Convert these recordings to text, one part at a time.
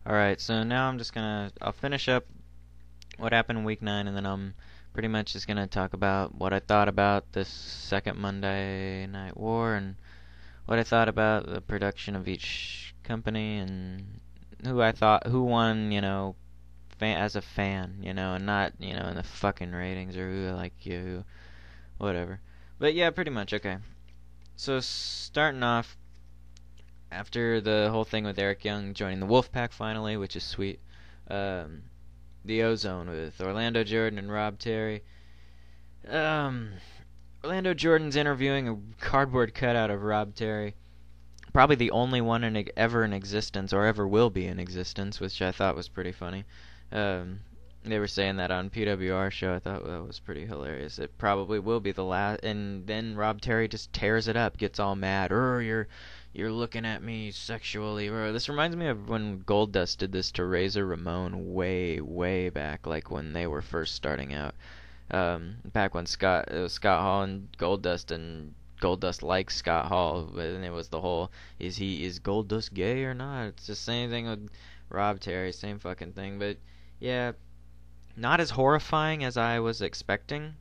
Alright, so now I'll finish up what happened in week 9, and then I'm pretty much just gonna talk about what I thought about this second Monday Night War, and what I thought about the production of each company, and who won, as a fan, and not, in the fucking ratings, or who I like you, whatever. But yeah, pretty much, okay. So starting off, after the whole thing with Eric Young joining the Wolfpack finally, which is sweet, um, the Ozone with Orlando Jordan and Rob Terry. Um, Orlando Jordan's interviewing a cardboard cutout of Rob Terry, probably the only one ever in existence or ever will be in existence, which I thought was pretty funny. Um, they were saying that on PWR show. I thought that was pretty hilarious. It probably will be the last. And then Rob Terry just tears it up, gets all mad. You're looking at me sexually. This reminds me of when Goldust did this to Razor Ramon way, way back, like when they were first starting out. Back when it was Scott Hall and Goldust likes Scott Hall, and it was the whole is Goldust gay or not? It's the same thing with Rob Terry, same fucking thing. But yeah, not as horrifying as I was expecting.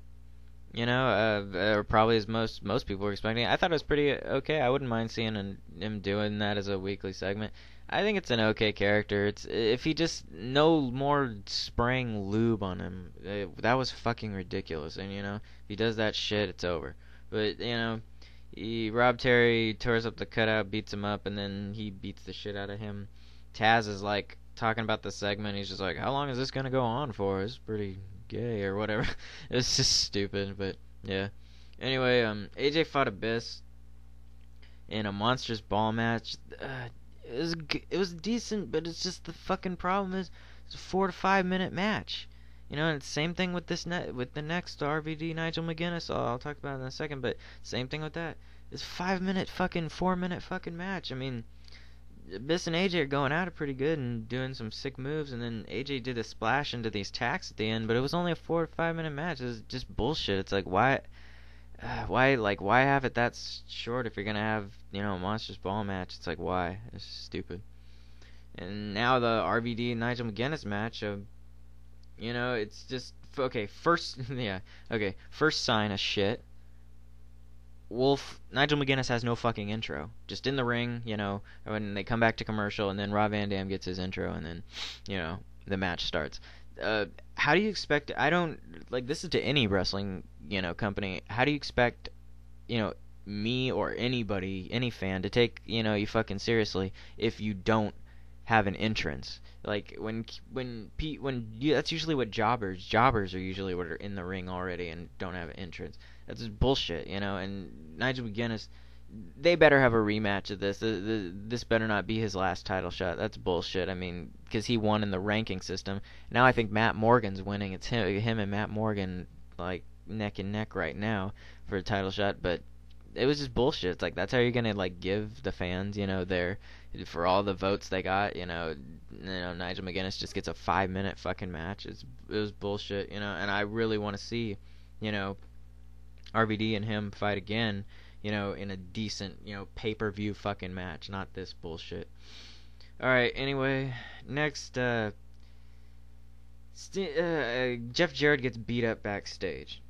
Or probably as most people were expecting. I thought it was pretty okay. I wouldn't mind seeing him doing that as a weekly segment. I think it's an okay character. It's if he just no more spraying lube on him. That was fucking ridiculous. And if he does that shit, it's over. But Rob Terry tears up the cutout, beats him up, and then he beats the shit out of him. Taz is like talking about the segment. He's just like, "How long is this gonna go on for? It's pretty gay or whatever." It's just stupid, but yeah. Anyway, AJ fought Abyss in a monstrous ball match. It was decent, but it's just the fucking problem is it's a 4 to 5 minute match. And it's same thing with with the next RVD Nigel McGuinness. I'll talk about it in a second, but same thing with that. It's 5 minute fucking 4 minute fucking match. I mean, Abyss and AJ are going at it pretty good and doing some sick moves, and then AJ did a splash into these tacks at the end, but it was only a 4 to 5 minute match. It's just bullshit. It's like why have it that short if you're gonna have a monstrous ball match? It's like why? It's stupid. And now the RVD and Nigel McGuinness match. It's just okay. First, yeah, okay. First sign of shit. Nigel McGuinness has no fucking intro. Just in the ring, when they come back to commercial, and then Rob Van Dam gets his intro, and then, the match starts. How do you expect? I don't like this is to any wrestling, company. How do you expect, me or anybody, any fan, to take, you fucking seriously if you don't have an entrance? Like that's usually what jobbers are usually what are in the ring already and don't have an entrance. That's just bullshit, and Nigel McGuinness, they better have a rematch of this. This better not be his last title shot. That's bullshit. I mean, because he won in the ranking system. Now I think Matt Morgan's winning. It's him and Matt Morgan like neck and neck right now for a title shot. But it was just bullshit. It's like that's how you're gonna like give the fans, their for all the votes they got. Nigel McGuinness just gets a 5 minute fucking match. It was bullshit. And I really want to see, RVD and him fight again, in a decent, pay-per-view fucking match, not this bullshit. Alright, anyway, next, Jeff Jarrett gets beat up backstage.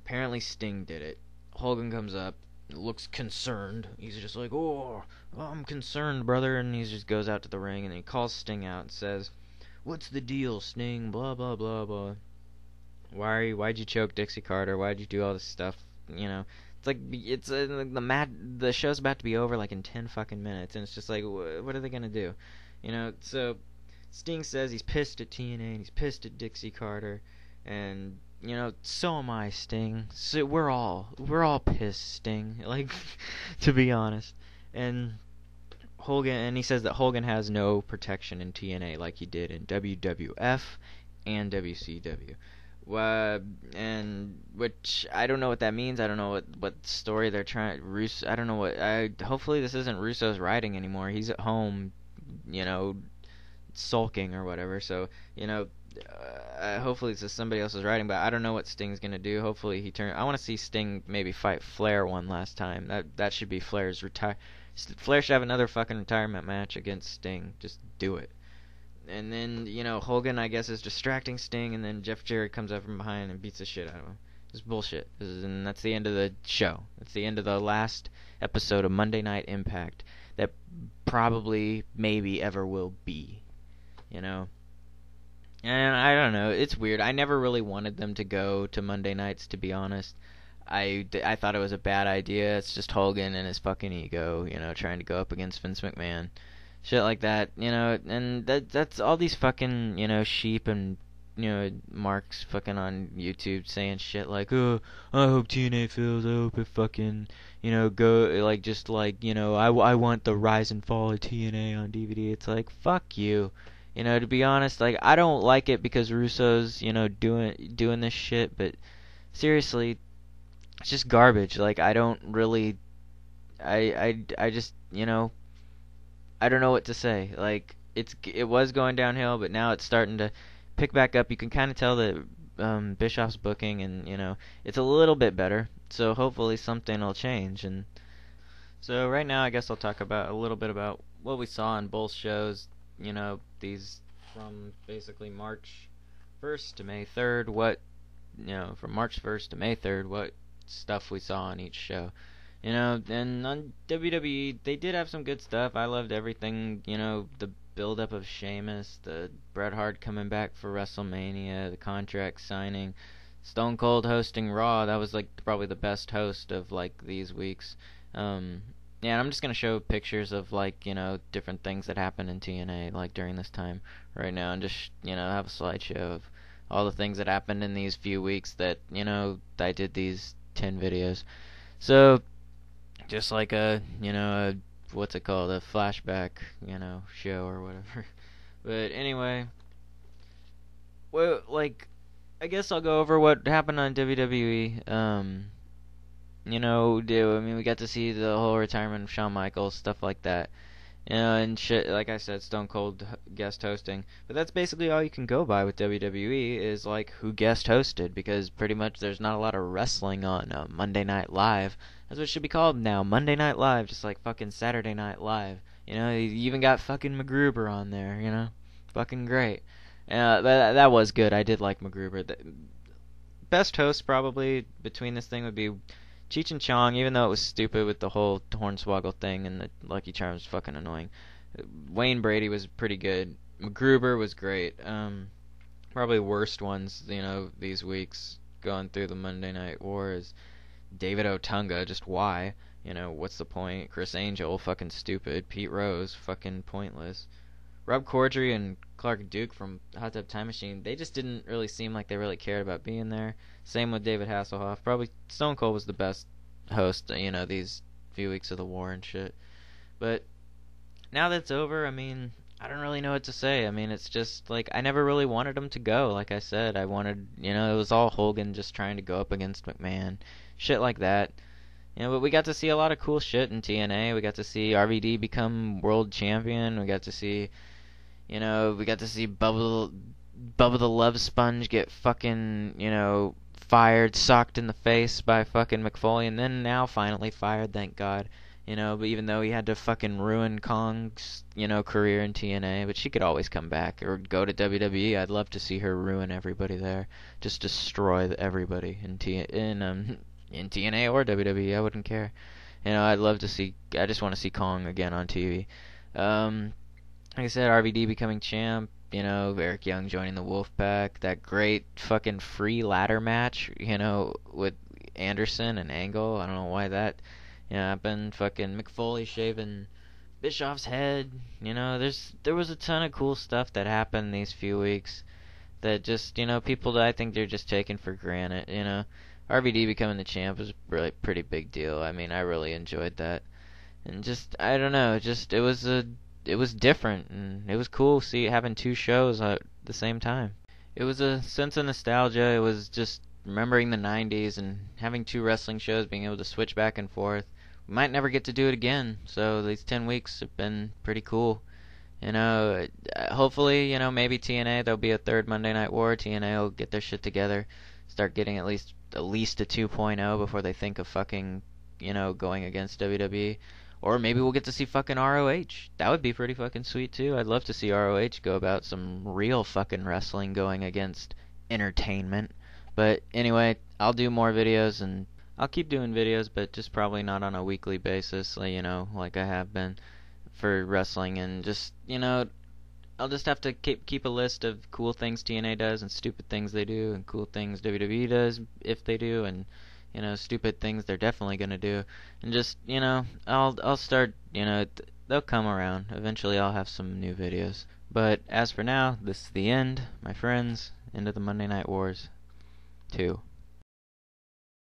Apparently Sting did it. Hogan comes up, looks concerned. He's just like, oh, I'm concerned, brother. And he just goes out to the ring, and he calls Sting out and says, "What's the deal, Sting? Blah, blah, blah, blah. Why'd you choke Dixie Carter? Why'd you do all this stuff? It's like the show's about to be over like in 10 fucking minutes, and it's just like, what are they gonna do? So Sting says he's pissed at TNA and he's pissed at Dixie Carter, and so am I, Sting. So we're all pissed, Sting. Like, to be honest, and Hogan, and he says that Hogan has no protection in TNA like he did in WWF and WCW. And which I don't know what that means. I don't know what story they're trying. I don't know what. Hopefully this isn't Russo's writing anymore. He's at home, sulking or whatever. So hopefully it's just somebody else's writing. But I don't know what Sting's gonna do. Hopefully he turn. I want to see Sting maybe fight Flair one last time. That should be Flair should have another fucking retirement match against Sting. Just do it. And then, Hogan, I guess, is distracting Sting, and then Jeff Jarrett comes up from behind and beats the shit out of him. Just bullshit. And that's the end of the show. That's the end of the last episode of Monday Night Impact that probably, maybe, ever will be. And I don't know. It's weird. I never really wanted them to go to Monday nights, to be honest. I thought it was a bad idea. It's just Hogan and his fucking ego, trying to go up against Vince McMahon. Shit like that, and that's all these fucking, sheep and, marks fucking on YouTube saying shit like, oh, I hope TNA fails, I hope it fucking, go, like, just like, I want the rise and fall of TNA on DVD. It's like, fuck you. To be honest, like, I don't like it because Russo's, doing this shit, but seriously, it's just garbage. Like, I don't really, I just, I don't know what to say. Like, it was going downhill, but now it's starting to pick back up. You can kind of tell that Bischoff's booking, and it's a little bit better. So hopefully something will change. And so right now, I guess I'll talk about a little bit about what we saw on both shows. These from basically March 1st to May 3rd. From March 1st to May 3rd, what stuff we saw on each show. And on WWE, they did have some good stuff. I loved everything, the build-up of Sheamus, the Bret Hart coming back for WrestleMania, the contract signing, Stone Cold hosting Raw. That was, like, probably the best host of, like, these weeks. Yeah, and I'm just going to show pictures of, like, different things that happened in TNA, like, during this time right now, and just, have a slideshow of all the things that happened in these few weeks that, I did these 10 videos. So, just like what's it called, a flashback, show or whatever. But anyway, well, like, I guess I'll go over what happened on WWE. We got to see the whole retirement of Shawn Michaels, stuff like that. And shit, like I said, Stone Cold guest hosting. But that's basically all you can go by with WWE is, like, who guest hosted, because pretty much there's not a lot of wrestling on Monday Night Live. That's what it should be called now, Monday Night Live, just like fucking Saturday Night Live. You even got fucking McGruber on there, fucking great. That was good. I did like McGruber. The best host probably between this thing would be Cheech and Chong, even though it was stupid with the whole Hornswoggle thing and the Lucky Charms was fucking annoying. Wayne Brady was pretty good. McGruber was great. Probably worst ones, these weeks going through the Monday Night War is David Otunga, just why? What's the point? Chris Angel, fucking stupid. Pete Rose, fucking pointless. Rob Corddry and Clark Duke from Hot Tub Time Machine, they just didn't really seem like they really cared about being there. Same with David Hasselhoff. Probably Stone Cold was the best host, these few weeks of the war and shit. But now that's over, I don't really know what to say. It's just, like, I never really wanted him to go. Like I said, I wanted, it was all Hogan just trying to go up against McMahon. Shit like that. But we got to see a lot of cool shit in TNA. We got to see RVD become world champion. We got to see, Bubba the Love Sponge get fucking, fired, socked in the face by fucking McFoley, and then now finally fired, thank God. But even though he had to fucking ruin Kong's, career in TNA, but she could always come back or go to WWE. I'd love to see her ruin everybody there, just destroy everybody in TNA or WWE. I wouldn't care. I'd love to see. I just want to see Kong again on TV. Like I said, RVD becoming champ. Eric Young joining the Wolfpack. That great fucking free ladder match. With Anderson and Angle. I don't know why that happened. Fucking Mick Foley shaving Bischoff's head. There was a ton of cool stuff that happened these few weeks. That just people that I think they're just taking for granted. RVD becoming the champ was really pretty big deal. I really enjoyed that. And just, I don't know, it was different, and it was cool having two shows at the same time. It was a sense of nostalgia. It was just remembering the 90s and having two wrestling shows, being able to switch back and forth. We might never get to do it again, so these 10 weeks have been pretty cool. Hopefully, maybe TNA, there'll be a third Monday Night War. TNA will get their shit together, start getting at least a 2.0 before they think of fucking, going against WWE. Or maybe we'll get to see fucking ROH. That would be pretty fucking sweet too. I'd love to see ROH go about some real fucking wrestling going against entertainment. But anyway, I'll do more videos, and I'll keep doing videos, but just probably not on a weekly basis, like, like I have been for wrestling. And just, I'll just have to keep a list of cool things TNA does and stupid things they do, and cool things WWE does if they do, and stupid things they're definitely gonna do. And just, I'll start, they'll come around. Eventually I'll have some new videos. But as for now, this is the end, my friends. End of the Monday Night Wars 2.